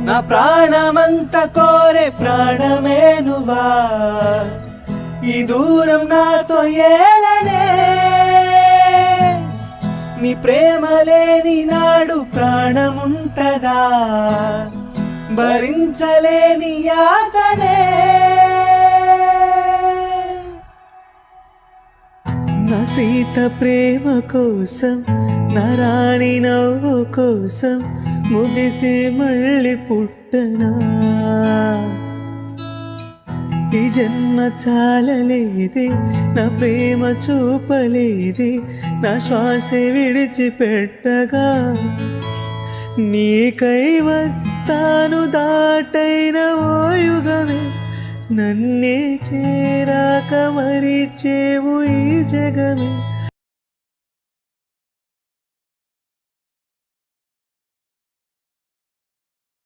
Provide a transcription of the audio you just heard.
నా ప్రాణమంత కోరే ప్రాణమే నువ్వా ఈ దూరం నాతో ఏలనే నీ ప్రేమ లేని నాడు ప్రాణముంటదా భరించలేని యాతనే నా సీత ప్రేమ కోసం నా రాణి నవ్వు కోసం ముగిసి మళ్ళీ పుట్టనా ఈ జన్మ చాలలేదే నా ప్రేమ చూపలేదే నా శ్వాస విడిచిపెట్టగా నీకై వస్తాను దాటైన ఓ యుగమే నన్నే చేరాక మరిచేవు ఈ జగమే